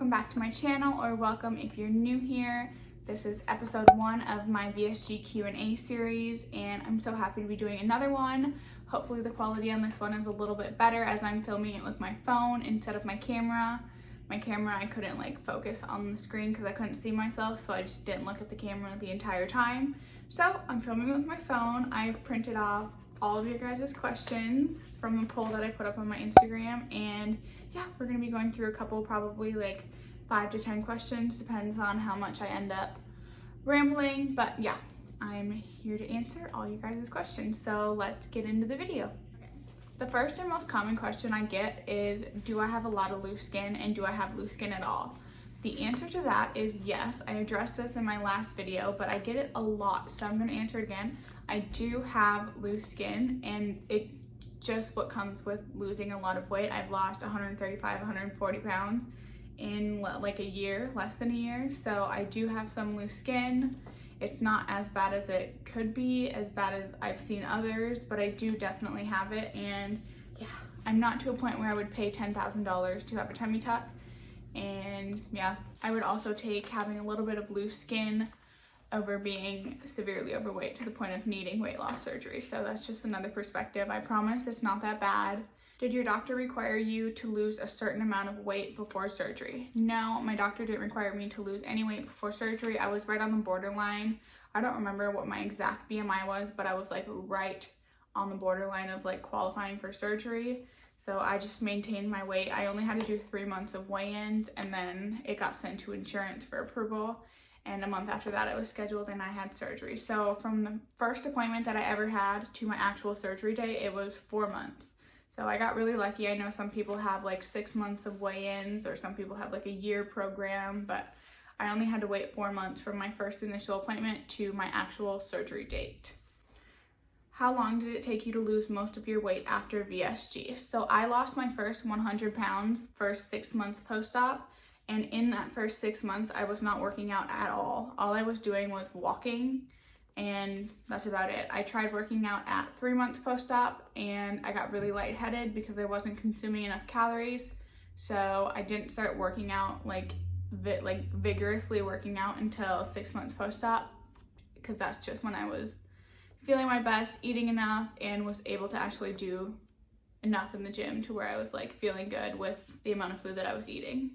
welcome back to my channel, or welcome if you're new here. This is episode 1 of my VSG Q A series, and I'm so happy to be doing another one. Hopefully the quality on this one is a little bit better as I'm filming it with my phone instead of my camera. My camera, I couldn't focus on the screen because I couldn't see myself, so I just didn't look at the camera the entire time. So I'm filming with my phone. I've printed off all of your guys' questions from the poll that I put up on my Instagram, and yeah, we're gonna be going through a couple, probably 5 to 10 questions, depends on how much I end up rambling, but yeah, I'm here to answer all you guys' questions, so let's get into the video. The first and most common question I get is, do I have a lot of loose skin, and do I have loose skin at all? The answer to that is yes. I addressed this in my last video, but I get it a lot, so I'm gonna answer it again. I do have loose skin, and it's just what comes with losing a lot of weight. I've lost 135, 140 pounds in a year, less than a year, so I do have some loose skin. It's not as bad as it could be, as bad as I've seen others, but I do definitely have it, and yeah, I'm not to a point where I would pay $10,000 to have a tummy tuck. And yeah, I would also take having a little bit of loose skin over being severely overweight to the point of needing weight loss surgery. So that's just another perspective. I promise it's not that bad. Did your doctor require you to lose a certain amount of weight before surgery? No, my doctor didn't require me to lose any weight before surgery. I was right on the borderline. I don't remember what my exact BMI was, but I was right on the borderline of qualifying for surgery. So I just maintained my weight. I only had to do 3 months of weigh-ins, and then it got sent to insurance for approval. And a month after that, it was scheduled and I had surgery. So from the first appointment that I ever had to my actual surgery day, it was 4 months. So I got really lucky. I know some people have 6 months of weigh-ins, or some people have a year program, but I only had to wait 4 months from my first initial appointment to my actual surgery date. How long did it take you to lose most of your weight after VSG? So I lost my first 100 pounds first 6 months post-op, and in that first 6 months, I was not working out at all. All I was doing was walking, and that's about it. I tried working out at 3 months post-op, and I got really lightheaded because I wasn't consuming enough calories. So I didn't start working out vigorously working out until 6 months post-op, because that's just when I was feeling my best, eating enough, and was able to actually do enough in the gym to where I was feeling good with the amount of food that I was eating.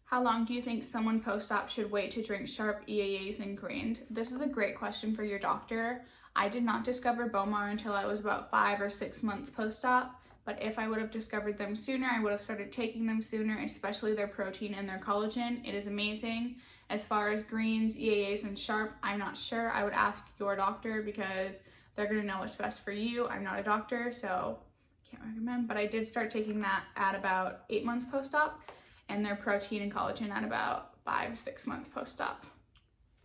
How long do you think someone post-op should wait to drink Sharp EAAs and greens? This is a great question for your doctor. I did not discover Bomar until I was about 5 or 6 months post-op, but if I would have discovered them sooner, I would have started taking them sooner, especially their protein and their collagen. It is amazing. As far as greens, EAAs, and Sharp, I'm not sure. I would ask your doctor because they're gonna know what's best for you. I'm not a doctor, so can't recommend, but I did start taking that at about 8 months post-op, and their protein and collagen at about 5-6 months post-op.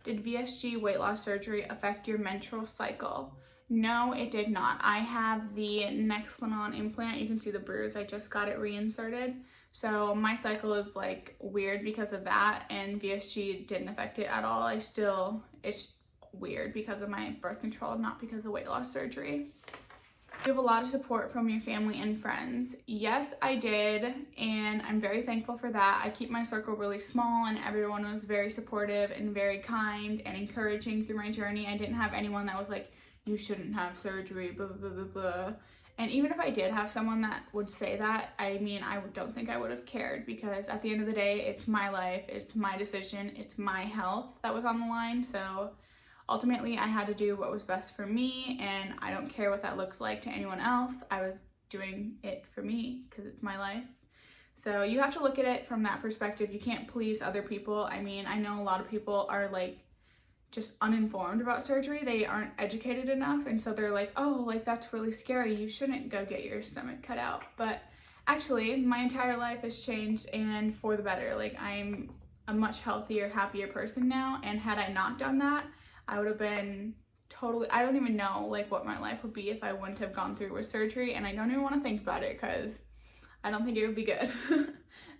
Did VSG weight loss surgery affect your menstrual cycle? No, it did not. I have the Nexplanon implant. You can see the bruise. I just got it reinserted. So my cycle is weird because of that, and VSG didn't affect it at all. It's weird because of my birth control, not because of weight loss surgery. You have a lot of support from your family and friends. Yes, I did, and I'm very thankful for that. I keep my circle really small, and everyone was very supportive and very kind and encouraging through my journey. I didn't have anyone that was you shouldn't have surgery, blah, blah, blah, blah. And even if I did have someone that would say that, I don't think I would have cared, because at the end of the day, it's my life, it's my decision, it's my health that was on the line. So ultimately, I had to do what was best for me, and I don't care what that looks like to anyone else. I was doing it for me because it's my life. So you have to look at it from that perspective. You can't please other people. I know a lot of people are just uninformed about surgery. They aren't educated enough, and so they're oh, that's really scary, you shouldn't go get your stomach cut out. But actually, my entire life has changed, and for the better. I'm a much healthier, happier person now, and had I not done that, I would have been totally, I don't even know what my life would be if I wouldn't have gone through with surgery, and I don't even want to think about it because I don't think it would be good.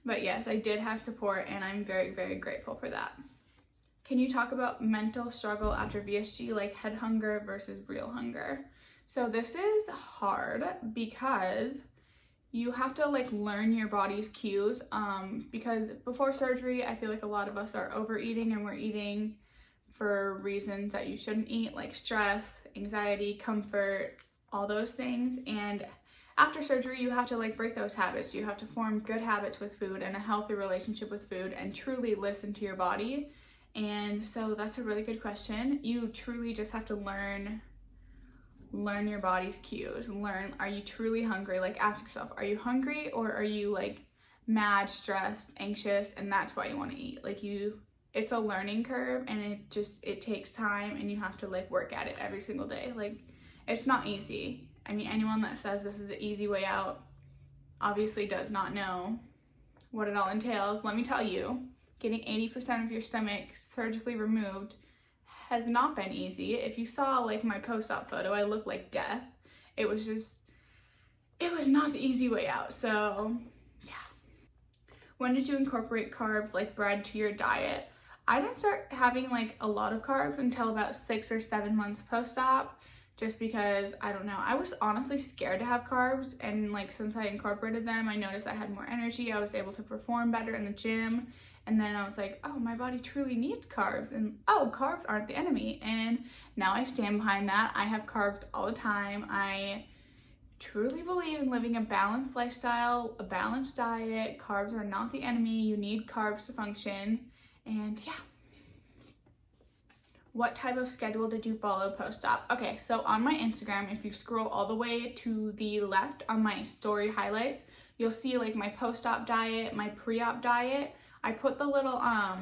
But yes, I did have support, and I'm very, very grateful for that. Can you talk about mental struggle after VSG, head hunger versus real hunger? So this is hard because you have to like learn your body's cues, because before surgery, I feel like a lot of us are overeating and we're eating for reasons that you shouldn't eat, like stress, anxiety, comfort, all those things. And after surgery, you have to like break those habits. You have to form good habits with food and a healthy relationship with food and truly listen to your body. And so that's a really good question. You truly just have to learn your body's cues. Are you truly hungry? Like, ask yourself, are you hungry, or are you like mad, stressed, anxious, and that's why you want to eat? Like, it's a learning curve, and it takes time, and you have to like work at it every single day. Like, it's not easy. I mean, anyone that says this is an easy way out obviously does not know what it all entails. Let me tell you, getting 80% of your stomach surgically removed has not been easy. If you saw like my post-op photo, I look like death. It was not the easy way out. So yeah. When did you incorporate carbs like bread to your diet? I didn't start having like a lot of carbs until about 6 or 7 months post-op, just because, I don't know, I was honestly scared to have carbs, and like since I incorporated them, I noticed I had more energy. I was able to perform better in the gym. And then I was like, oh, my body truly needs carbs, and oh, carbs aren't the enemy. And now I stand behind that. I have carbs all the time. I truly believe in living a balanced lifestyle, a balanced diet. Carbs are not the enemy. You need carbs to function. And yeah. What type of schedule did you follow post-op? Okay, so on my Instagram, if you scroll all the way to the left on my story highlights, you'll see like my post-op diet, my pre-op diet. I put the little,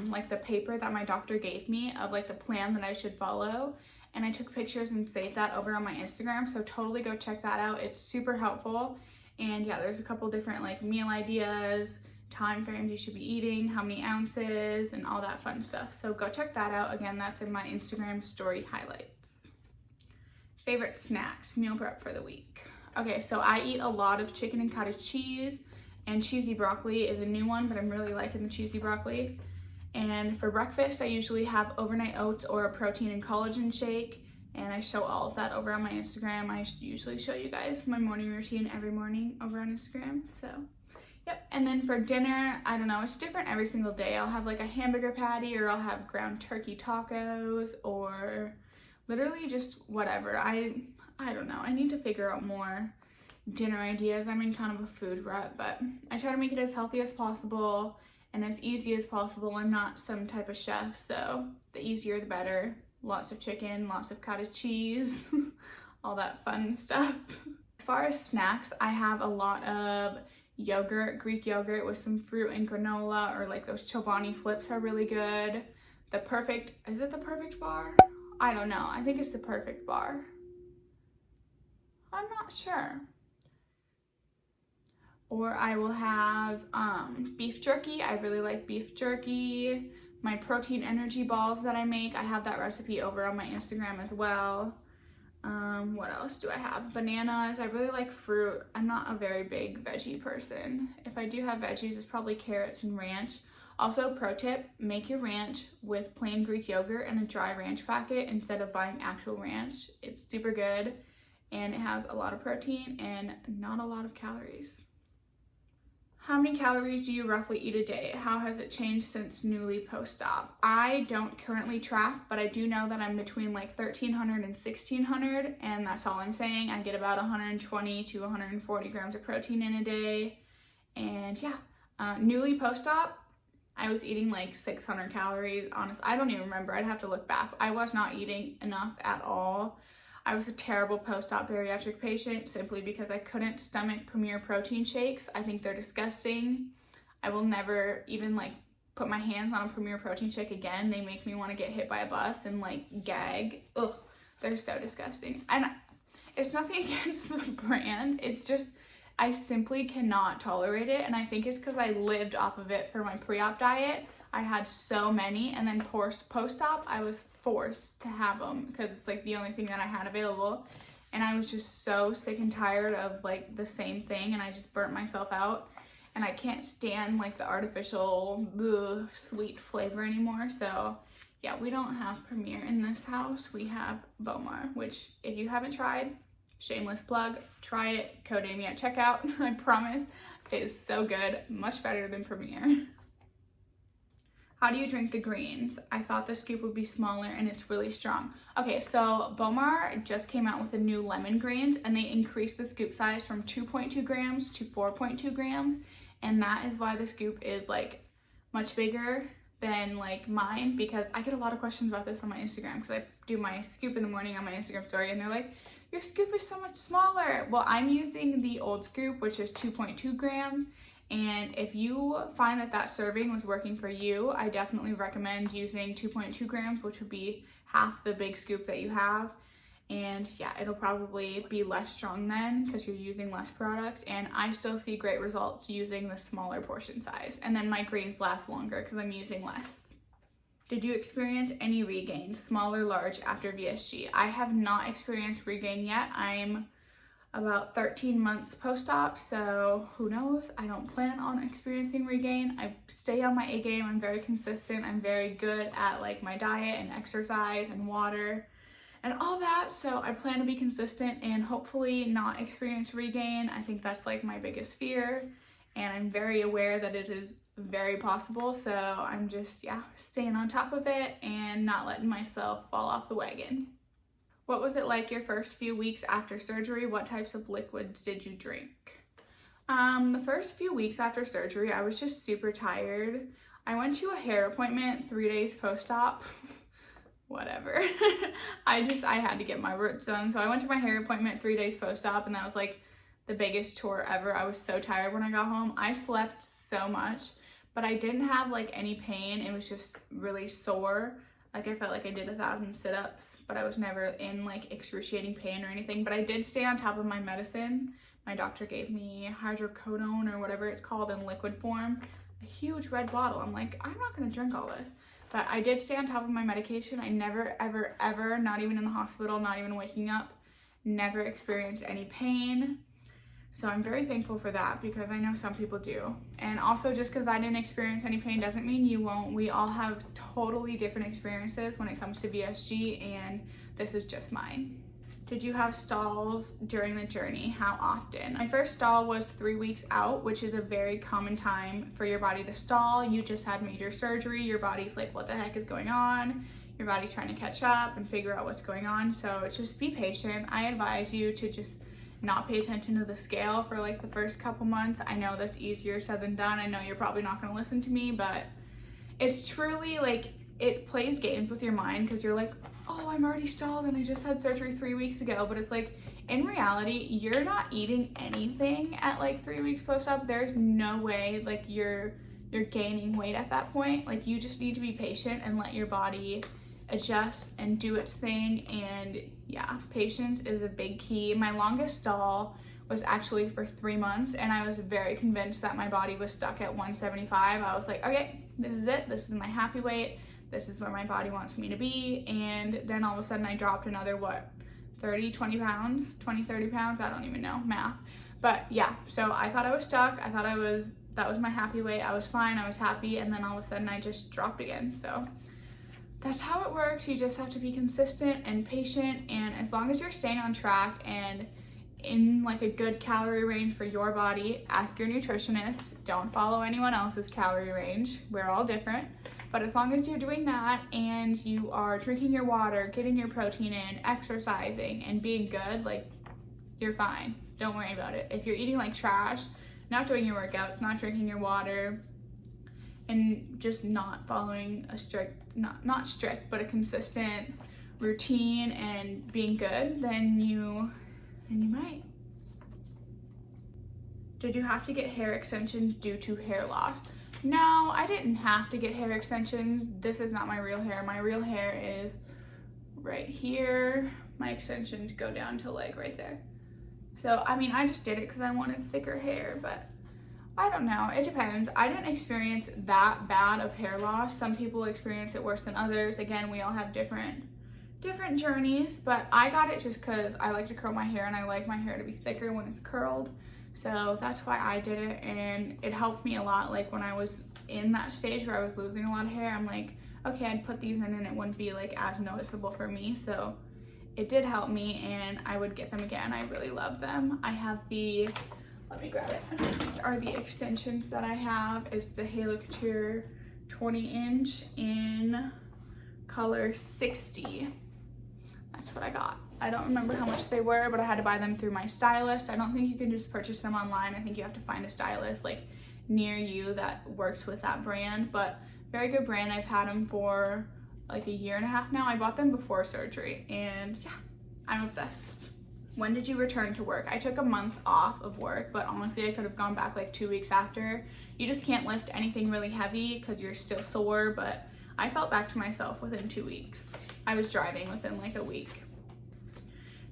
like the paper that my doctor gave me of like the plan that I should follow, and I took pictures and saved that over on my Instagram, so totally go check that out. It's super helpful. And yeah, there's a couple different like meal ideas, time frames you should be eating, how many ounces, and all that fun stuff. So go check that out. Again, that's in my Instagram story highlights. Favorite snacks, meal prep for the week. Okay, so I eat a lot of chicken and cottage cheese, and cheesy broccoli is a new one, but I'm really liking the cheesy broccoli. And for breakfast, I usually have overnight oats or a protein and collagen shake, and I show all of that over on my Instagram. I usually show you guys my morning routine every morning over on Instagram, so yep. And then for dinner, I don't know, it's different every single day. I'll have like a hamburger patty, or I'll have ground turkey tacos, or literally just whatever. I don't know. I need to figure out more dinner ideas. I'm in kind of a food rut, but I try to make it as healthy as possible and as easy as possible. I'm not some type of chef, so the easier the better. Lots of chicken, lots of cottage cheese, all that fun stuff. As far as snacks, I have a lot of yogurt, Greek yogurt with some fruit and granola, or like those Chobani flips are really good. Is it the perfect bar? I don't know. I think it's the perfect bar. I'm not sure. Or I will have beef jerky. I really like beef jerky. My protein energy balls that I make, I have that recipe over on my Instagram as well. What else do I have? Bananas. I really like fruit. I'm not a very big veggie person. If I do have veggies, it's probably carrots and ranch. Also, pro tip, make your ranch with plain Greek yogurt and a dry ranch packet instead of buying actual ranch. It's super good, and it has a lot of protein and not a lot of calories. How many calories do you roughly eat a day? How has it changed since newly post-op? I don't currently track, but I do know that I'm between like 1,300 and 1,600, and that's all I'm saying. I get about 120 to 140 grams of protein in a day. And yeah, newly post-op, I was eating like 600 calories. Honestly, I don't even remember. I'd have to look back. I was not eating enough at all. I was a terrible post-op bariatric patient simply because I couldn't stomach Premier protein shakes. I think they're disgusting. I will never even like put my hands on a Premier protein shake again. They make me want to get hit by a bus and like gag. Ugh, they're so disgusting. And it's nothing against the brand. It's just, I simply cannot tolerate it. And I think it's because I lived off of it for my pre-op diet. I had so many, and then post-op, I was forced to have them because it's like the only thing that I had available. And I was just so sick and tired of like the same thing, and I just burnt myself out. And I can't stand like the artificial sweet flavor anymore. So yeah, we don't have Premier in this house. We have Bomar, which if you haven't tried, Shameless plug, try it, code Amy at checkout. I promise it is so good, much better than Premier. How do you drink the greens? I thought the scoop would be smaller and it's really strong. Okay, so Bomar just came out with the new lemon greens and they increased the scoop size from 2.2 grams to 4.2 grams. And that is why the scoop is like much bigger than like mine, because I get a lot of questions about this on my Instagram because I do my scoop in the morning on my Instagram story and they're like, your scoop is so much smaller. Well, I'm using the old scoop, which is 2.2 grams. And if you find that that serving was working for you, I definitely recommend using 2.2 grams, which would be half the big scoop that you have. And yeah, it'll probably be less strong then because you're using less product. And I still see great results using the smaller portion size. And then my greens last longer because I'm using less. Did you experience any regain, small or large, after VSG? I have not experienced regain yet. I'm about 13 months post-op, so who knows? I don't plan on experiencing regain. I stay on my A game. I'm very consistent. I'm very good at like my diet and exercise and water and all that. So I plan to be consistent and hopefully not experience regain. I think that's like my biggest fear, and I'm very aware that it is very possible. So I'm just, staying on top of it and not letting myself fall off the wagon. What was it like your first few weeks after surgery? What types of liquids did you drink? The first few weeks after surgery, I was just super tired. I went to a hair appointment 3 days post-op. Whatever. I had to get my roots done. So I went to my hair appointment 3 days post-op, and that was like the biggest chore ever. I was so tired when I got home. I slept so much, but I didn't have like any pain. It was just really sore. Like I felt like I did 1,000 sit-ups, but I was never in like excruciating pain or anything. But I did stay on top of my medicine. My doctor gave me hydrocodone or whatever it's called in liquid form, a huge red bottle. I'm like, I'm not gonna drink all this. But I did stay on top of my medication. I never, ever, ever, not even in the hospital, not even waking up, never experienced any pain. So I'm very thankful for that because I know some people do. And also, just because I didn't experience any pain doesn't mean you won't. We all have totally different experiences when it comes to VSG, and this is just mine. Did you have stalls during the journey? How often? My first stall was 3 weeks out, which is a very common time for your body to stall. You just had major surgery. Your body's like, what the heck is going on? Your body's trying to catch up and figure out what's going on. So just be patient. I advise you to just not pay attention to the scale for like the first couple months. I know that's easier said than done. I know you're probably not going to listen to me, but it's truly like, it plays games with your mind because you're like, oh, I'm already stalled and I just had surgery 3 weeks ago. But it's like, in reality, you're not eating anything at like 3 weeks post-op. There's no way like you're gaining weight at that point. Like, you just need to be patient and let your body adjust and do its thing. And yeah, patience is a big key. My longest stall was actually for 3 months, and I was very convinced that my body was stuck at 175. I was like, okay, this is it. This is my happy weight. This is where my body wants me to be. And then all of a sudden I dropped another, 30 pounds, I don't even know math. But yeah, so I thought I was stuck. I thought that was my happy weight. I was fine, I was happy. And then all of a sudden I just dropped again. So that's how it works. You just have to be consistent and patient. And as long as you're staying on track and in like a good calorie range for your body, ask your nutritionist. Don't follow anyone else's calorie range. We're all different. But as long as you're doing that and you are drinking your water, getting your protein in, exercising, and being good, like, you're fine. Don't worry about it. If you're eating like trash, not doing your workouts, not drinking your water, and just not following a strict, not strict, but a consistent routine and being good, then you might. Did you have to get hair extensions due to hair loss? No, I didn't have to get hair extensions. This is not my real hair. My real hair is right here. My extensions go down to like right there. So, I mean, I just did it because I wanted thicker hair, but I don't know. It depends. I didn't experience that bad of hair loss. Some people experience it worse than others. Again, we all have different journeys, but I got it just because I like to curl my hair and I like my hair to be thicker when it's curled. So that's why I did it, and it helped me a lot. Like when I was in that stage where I was losing a lot of hair, I'm like, okay, I'd put these in and it wouldn't be like as noticeable for me. So it did help me and I would get them again. I really love them. I have the, let me grab it. These are the extensions that I have. It's the Halo Couture 20-inch in color 60. That's what I got. I don't remember how much they were, but I had to buy them through my stylist. I don't think you can just purchase them online. I think you have to find a stylist like near you that works with that brand, but very good brand. I've had them for like a year and a half now. I bought them before surgery and yeah, I'm obsessed. When did you return to work? I took a month off of work, but honestly I could have gone back like 2 weeks after. You just can't lift anything really heavy because you're still sore, but I felt back to myself within 2 weeks. I was driving within like a week.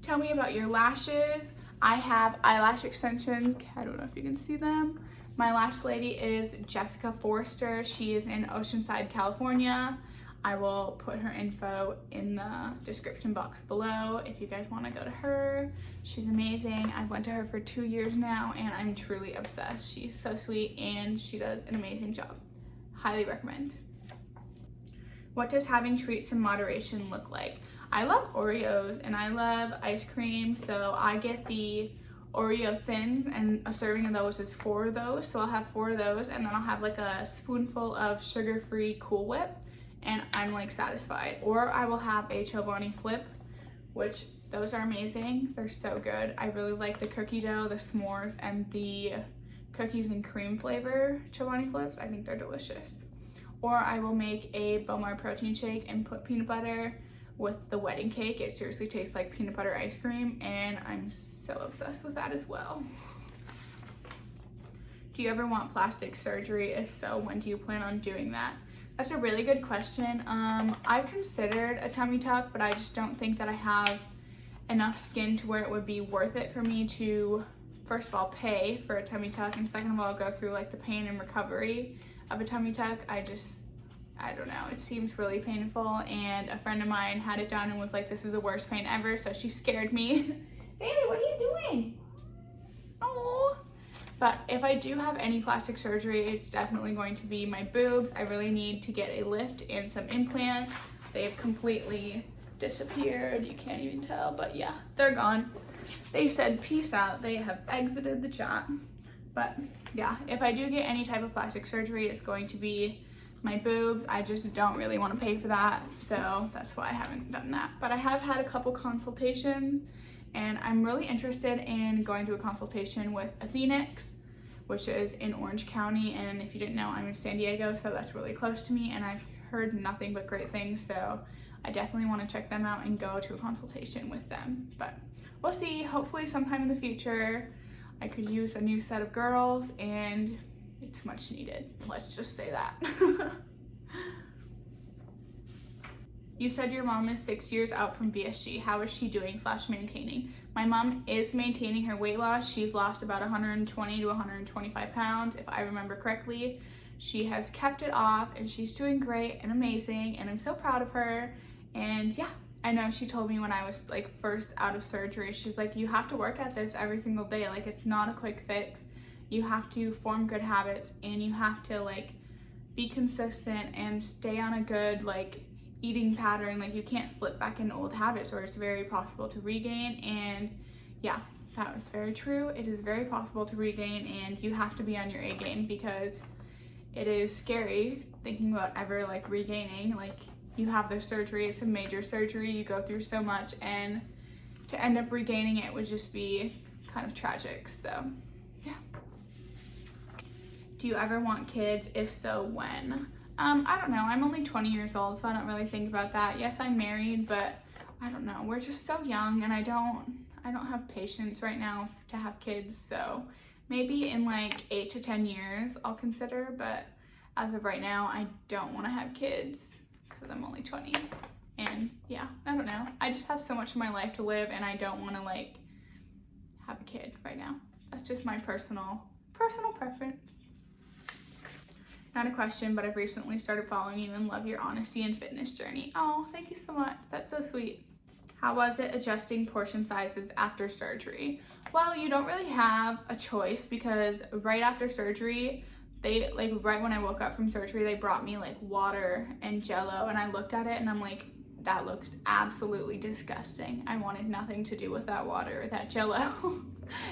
Tell me about your lashes. I have eyelash extensions. I don't know if you can see them. My lash lady is Jessica Forster. She is in Oceanside, California. I will put her info in the description box below if you guys want to go to her. She's amazing. I've went to her for 2 years now and I'm truly obsessed. She's so sweet and she does an amazing job. Highly recommend. What does having treats in moderation look like? I love Oreos and I love ice cream, so I get the Oreo thins and a serving of those is 4 of those. So I'll have 4 of those and then I'll have like a spoonful of sugar-free Cool Whip and I'm like satisfied. Or I will have a Chobani Flip, which those are amazing. They're so good. I really like the cookie dough, the s'mores, and the cookies and cream flavor Chobani Flips. I think they're delicious. Or I will make a Bowmar protein shake and put peanut butter with the wedding cake. It seriously tastes like peanut butter ice cream and I'm so obsessed with that as well. Do you ever want plastic surgery? If so, when do you plan on doing that? That's a really good question. I've considered a tummy tuck, but I just don't think that I have enough skin to where it would be worth it for me to, first of all, pay for a tummy tuck, and second of all, go through like the pain and recovery of a tummy tuck. I don't know, it seems really painful, and a friend of mine had it done and was like, this is the worst pain ever, so she scared me. Daly, what are you doing? Oh. But if I do have any plastic surgery, it's definitely going to be my boobs. I really need to get a lift and some implants. They've completely disappeared. You can't even tell, but yeah, they're gone. They said peace out. They have exited the chat. But yeah, if I do get any type of plastic surgery, it's going to be my boobs. I just don't really want to pay for that, so that's why I haven't done that. But I have had a couple consultations and I'm really interested in going to a consultation with Phoenix, which is in Orange County, and if you didn't know, I'm in San Diego, so that's really close to me and I've heard nothing but great things, so I definitely want to check them out and go to a consultation with them. But we'll see. Hopefully sometime in the future I could use a new set of girls and it's much needed. Let's just say that. You said your mom is 6 years out from VSG. How is she doing / maintaining? My mom is maintaining her weight loss. She's lost about 120 to 125 pounds, if I remember correctly. She has kept it off and she's doing great and amazing and I'm so proud of her. And yeah, I know she told me when I was like first out of surgery, she's like, you have to work at this every single day. Like, it's not a quick fix. You have to form good habits and you have to like be consistent and stay on a good like eating pattern. Like, you can't slip back into old habits or it's very possible to regain. And yeah, that was very true. It is very possible to regain and you have to be on your A game because it is scary thinking about ever like regaining. Like, you have this surgery, it's a major surgery, you go through so much, and to end up regaining it would just be kind of tragic. So yeah. Do you ever want kids? If so, when? I don't know. I'm only 20 years old, so I don't really think about that. Yes, I'm married, but I don't know. We're just so young and I don't have patience right now to have kids. So maybe in like 8 to 10 years I'll consider, but as of right now, I don't want to have kids because I'm only 20. And yeah, I don't know. I just have so much of my life to live and I don't want to like have a kid right now. That's just my personal preference. Not a question, but I've recently started following you and love your honesty and fitness journey. Oh, thank you so much. That's so sweet. How was it adjusting portion sizes after surgery? Well, you don't really have a choice because right after surgery, they like right when I woke up from surgery, they brought me like water and Jello and I looked at it and I'm like, that looked absolutely disgusting. I wanted nothing to do with that water or that Jello.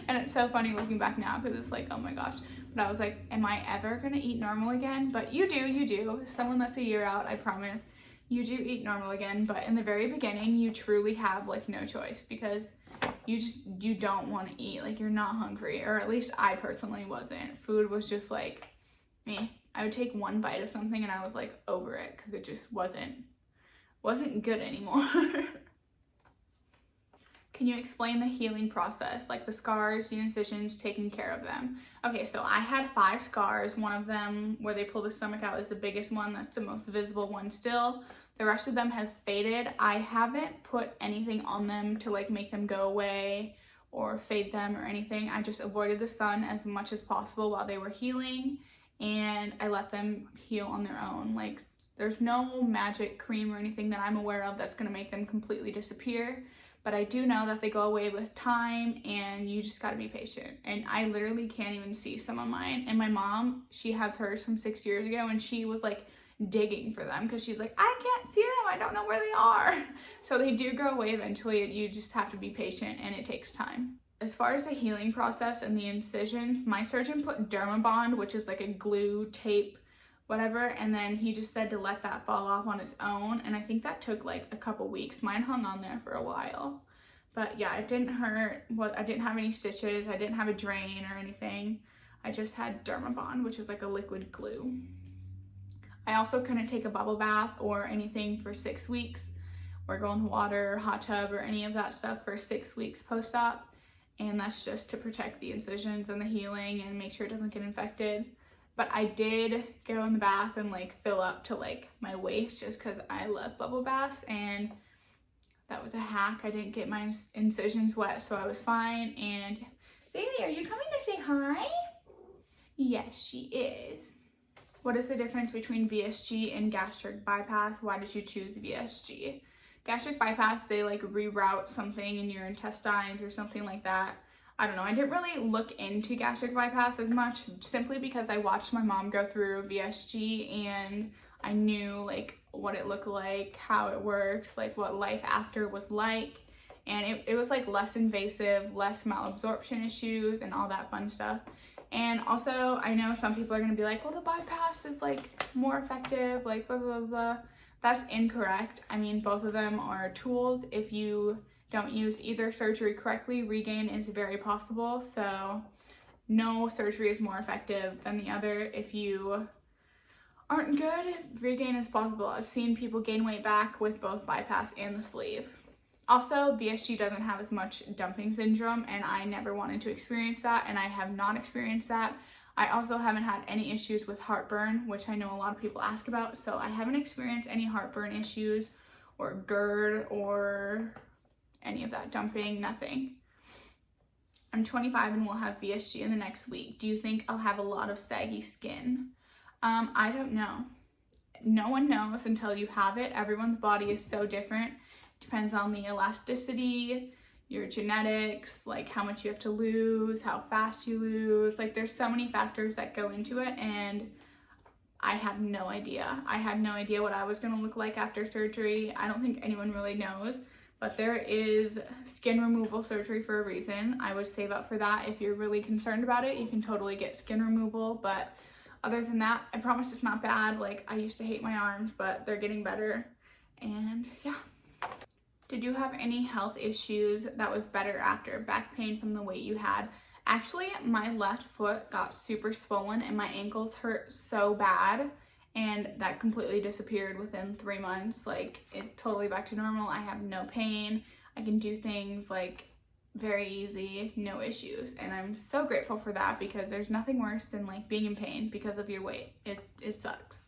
And it's so funny looking back now because it's like, oh my gosh. But I was like, am I ever gonna eat normal again? But you do. Someone that's a year out, I promise, you do eat normal again. But in the very beginning, you truly have like no choice because you don't want to eat. Like, you're not hungry, or at least I personally wasn't. Food was just like, meh. I would take one bite of something and I was like over it because it just wasn't good anymore. Can you explain the healing process, like the scars, the incisions, taking care of them? Okay, so I had 5 scars. One of them where they pull the stomach out is the biggest one. That's the most visible one still. The rest of them has faded. I haven't put anything on them to like make them go away or fade them or anything. I just avoided the sun as much as possible while they were healing, and I let them heal on their own. Like, there's no magic cream or anything that I'm aware of that's gonna make them completely disappear. But I do know that they go away with time, and you just gotta be patient. And I literally can't even see some of mine. And my mom, she has hers from 6 years ago, and she was like digging for them because she's like, I can't see them, I don't know where they are. So they do go away eventually, and you just have to be patient, and it takes time. As far as the healing process and the incisions, my surgeon put Dermabond, which is like a glue tape, whatever, and then he just said to let that fall off on its own, and I think that took like a couple weeks. Mine hung on there for a while, but yeah, it didn't hurt. I didn't have any stitches, I didn't have a drain or anything. I just had Dermabond, which is like a liquid glue. I also couldn't take a bubble bath or anything for 6 weeks, or go in the water, hot tub, or any of that stuff for 6 weeks post-op, and that's just to protect the incisions and the healing and make sure it doesn't get infected. But I did go in the bath and like fill up to like my waist just because I love bubble baths, and that was a hack. I didn't get my incisions wet, so I was fine. And Bailey, are you coming to say hi? Yes, she is. What is the difference between VSG and gastric bypass? Why did you choose VSG? Gastric bypass, they like reroute something in your intestines or something like that. I don't know, I didn't really look into gastric bypass as much, simply because I watched my mom go through VSG and I knew like what it looked like, how it worked, like what life after was like, and it was like less invasive, less malabsorption issues and all that fun stuff. And also, I know some people are gonna be like, well, the bypass is like more effective, like blah, blah, blah. That's incorrect. I mean, both of them are tools. If you don't use either surgery correctly, regain is very possible. So no surgery is more effective than the other. If you aren't good, regain is possible. I've seen people gain weight back with both bypass and the sleeve. Also, VSG doesn't have as much dumping syndrome, and I never wanted to experience that, and I have not experienced that. I also haven't had any issues with heartburn, which I know a lot of people ask about, so I haven't experienced any heartburn issues or GERD or any of that, dumping, nothing. I'm 25 and will have VSG in the next week. Do you think I'll have a lot of saggy skin? I don't know. No one knows until you have it. Everyone's body is so different. Depends on the elasticity, your genetics, like how much you have to lose, how fast you lose. Like, there's so many factors that go into it, and I have no idea. I had no idea what I was gonna look like after surgery. I don't think anyone really knows. But there is skin removal surgery for a reason. I would save up for that. If you're really concerned about it, you can totally get skin removal. But other than that, I promise it's not bad. Like, I used to hate my arms, but they're getting better. And yeah. Did you have any health issues that was better after? Back pain from the weight you had? Actually, my left foot got super swollen and my ankles hurt so bad. And that completely disappeared within 3 months. Like, it's totally back to normal. I have no pain. I can do things like very easy, no issues. And I'm so grateful for that, because there's nothing worse than like being in pain because of your weight. It sucks.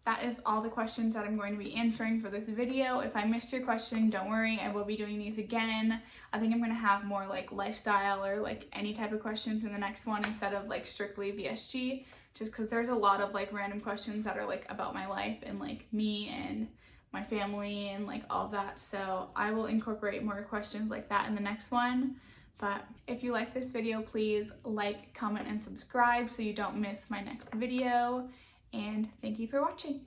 That is all the questions that I'm going to be answering for this video. If I missed your question, don't worry, I will be doing these again. I think I'm gonna have more like lifestyle or like any type of questions in the next one instead of like strictly VSG, just because there's a lot of like random questions that are like about my life and like me and my family and like all that. So I will incorporate more questions like that in the next one. But if you like this video, please like, comment, and subscribe so you don't miss my next video. And thank you for watching.